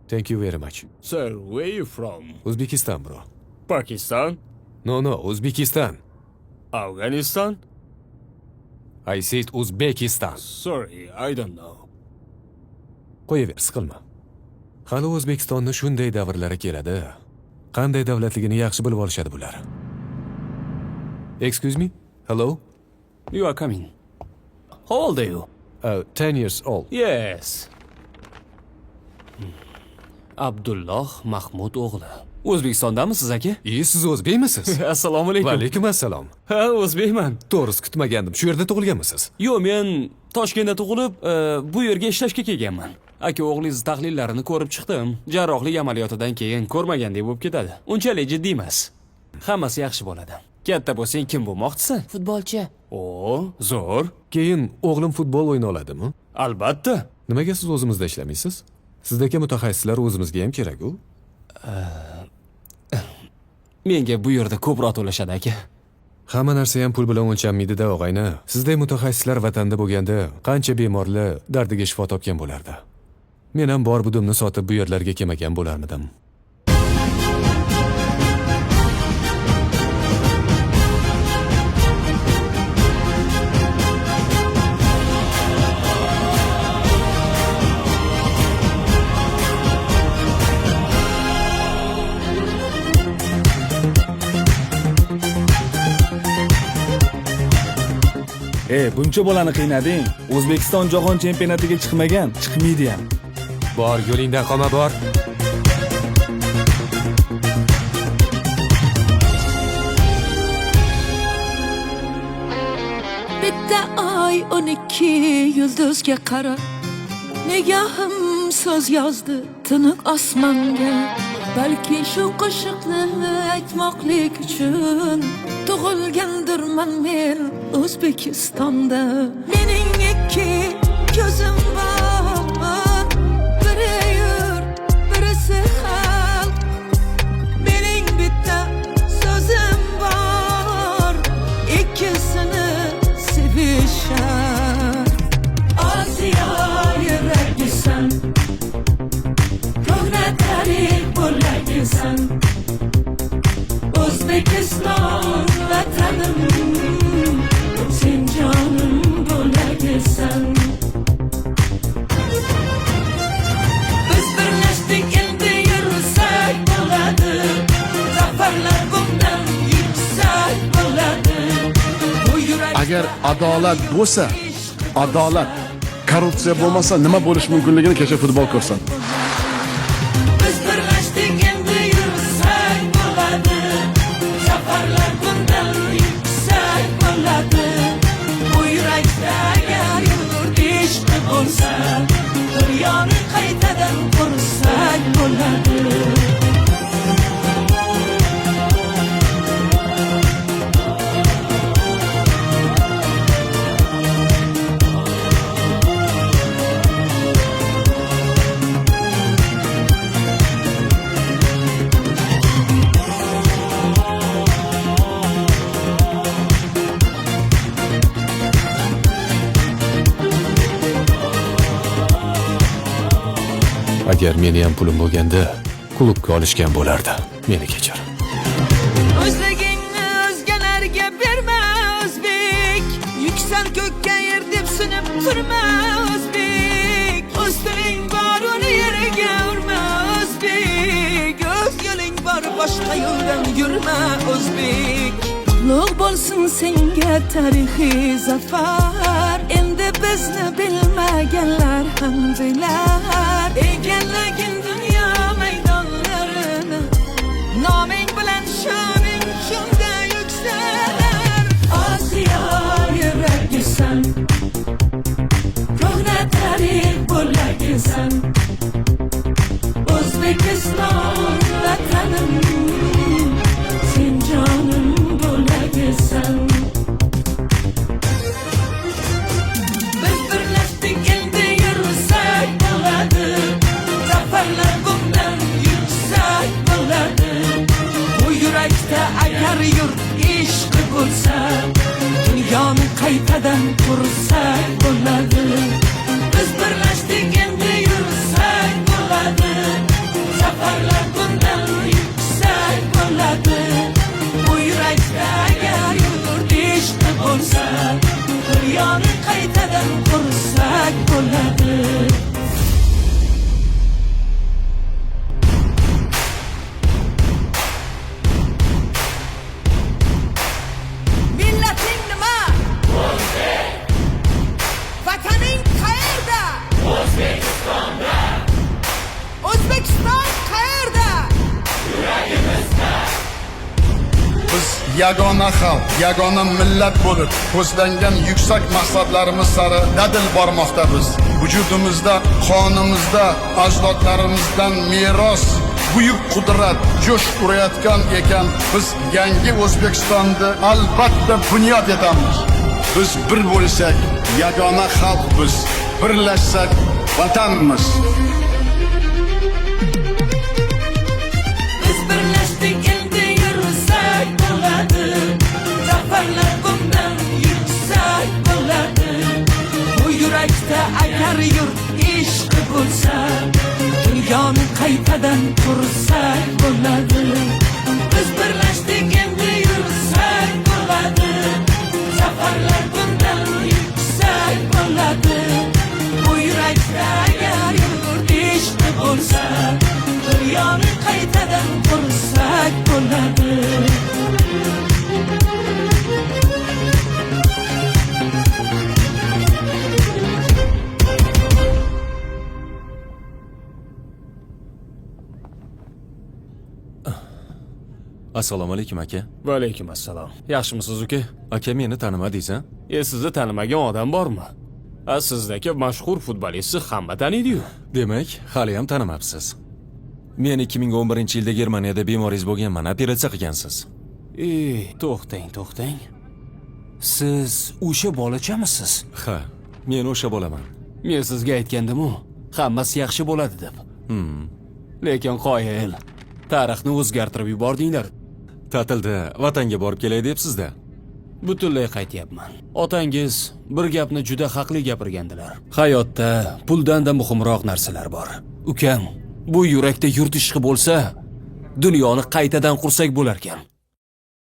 Thank you very much. Sir, where you from? Uzbekistan, bro. Pakistan? No, Uzbekistan. Afghanistan? I said Uzbekistan. Sorry, I don't know. Qo'yaver, siqilma. Hali O'zbekistonni shunday davrlari keladi. Qanday davlatligini yaxshi bilib olishadi bular. Excuse me? Hello? You are coming. How old are you? 10 years old. Yes. Abdulloh Mahmud o'g'li. O'zbekistondamisiz aka? Siz o'zbekmisiz? Assalomu alaykum. Va alaykum assalom. Ha, o'zbekman. To'g'risi kutmagandim. Shu yerda tug'ilganmisiz? Yo'q, men Toshkentda tug'ilib, bu yerga ishlashga kelganman. Aka o'g'lingiz tahlillarini ko'rib chiqdim. Jarrohlik amaliyotidan keyin ko'rmagandek bo'lib ketadi. Unchalik jiddiy emas. Hammasi yaxshi bo'ladi. Katta bo'lsang kim bo'lmoqchisan? Futbolchi. Zo'r. Keyin o'g'lim futbol o'yna oladimi? Albatta. Nimaga siz o'zimizda ishlamaysiz? Sizdagi mutaxassislar o'zimizga ham kerak-ku. Menga bu yerda ko'proq to'lashadi aka. Hamma narsa ham pul bilan o'lchanmaydi-da, og'ayni. Sizday mutaxassislar vatanda bo'lganda qancha bemorlar dardiga shifo topgan bo'lardi. Men ham bor budimni sotib bu yerlarga kelmagan bo'larmidim. Buncha bolani qiynading. O'zbekiston jahon chempionatiga chiqmagan, chiqmaydi ham. Bor, yo'lingdan qolma, bor. Bitta ay 12 yulduzga qarab, nigahim so'z yozdi tiniq osmonga. Balki shu qo'shiqni aytmoqlik uchun tug'ilgandirman men O'zbekistonda. Mening ikki ko'zim bor, biri yurt, birisi xalq. Mening bitta so'zim bor, ikkisini sevishar. Osiyo yuragisan, ko'hna tarix bo'lagisan. O'zbekiston vatanim, sen jonim bo'lagisan. Biz birlashdik, endi yursak bo'ladi. Zafarlar bundan yuksak bo'ladi. Agar adolat bo'lsa, adolat, korrupsiya bo'lmasa nima bo'lish mumkinligini kecha futbol ko'rsin. Biz birlashdik, endi yursak bo'ladi. Zafarlar bundan yuksak bo'ladi. Bu yurakda agar yurt ishqi bo'lsa, dunyoni qaytadan qursak bo'ladi. Agar meni ham pulim bo'lganda, klubga olishgan bo'lardi. Meni kechir. O'zligingni o'zgalarga berma o'zbek. Yuksan ko'kka yer deb sinib turma o'zbek. O'z tiling bor, uni yerga urma o'zbek. O'z yo'ling bor, boshqa yo'ldan yurma o'zbek. Ulug' bo'lsin senga tarixiy zafar. Endi bizni bilmaganlar ham bilar. Egallagin dunyo maydonlarini, noming bilan shoning shunda yuksalar. Osiyo yuragisan, ko'hna tarix bo'lagisan. O'zbekiston vatanim, sen jonim bo'lagisan. Biz birlashdik, endi yursak bo'ladi. Zafarlar bundan yuksak bo'ladi. Bu yurakda agar yurt ishqi bo'lsa, dunyoni qaytadan qursak bo'ladi. Biz birlashdik, endi yursak bo'ladi. bo'ladi. Millating nima? Vataning qayerda? O'zbekistonda. O'zbekiston qayerda? Biz yagona xalq, yagona millat bo'lib, ko'zlangan yuksak maqsadlarimiz sari dadil bormoqdamiz. Vujudimizda, qonimizda ajdodlarimizdan meros buyuk qudrat jo'sh urayotgan ekan. Biz yangi O'zbekistonni albatta bunyod etamiz. Biz bir bo'lsak, yagona xalqmiz. Birlashsak, vatanmiz. Biz birlashdik endi yursak bo'ladi. Zafarlar bundan yuksak bo'ladi. Bu yurakda agar yurt ishqi bo'lsa, dunyoni qaytadan qursak bo'ladi. Biz birlashdik endi yursak bo'ladi. Zafarlar bundan yuksak bo'ladi. Bu yurakda agar yurt ishqi bo'lsa, dunyoni qaytadan qursak bo'ladi. Assalomu alaykum aka. Va alaykum assalom. Yaxshimisiz uka? Aka meni tanimadingiz a? Sizni tanimagan odam bormi? Sizdagi mashhur futbolistni hamma taniydi-yu. Demak, hali ham tanimabsiz. Men 2011-yilda Germaniyada bemoringiz bo'lganman, operatsiya qilgansiz. To'xtang. Siz o'sha bolachamisiz? Ha, men o'sha bo'laman. Men sizga aytgandim-ku, hammasi yaxshi bo'ladi deb. Lekin qoyil, tarixni o'zgartirib yubordinglar. Ta'tilda vatanga borib kelay debsiz-da. Butunlay qaytyapman. Otangiz bir gapni juda haqli gapirgandilar. Hayotda puldan-da muhimroq narsalar bor. Ukam, bu yurakda yurt ishqi bo'lsa, dunyoni qaytadan qursak bo'lar ekan.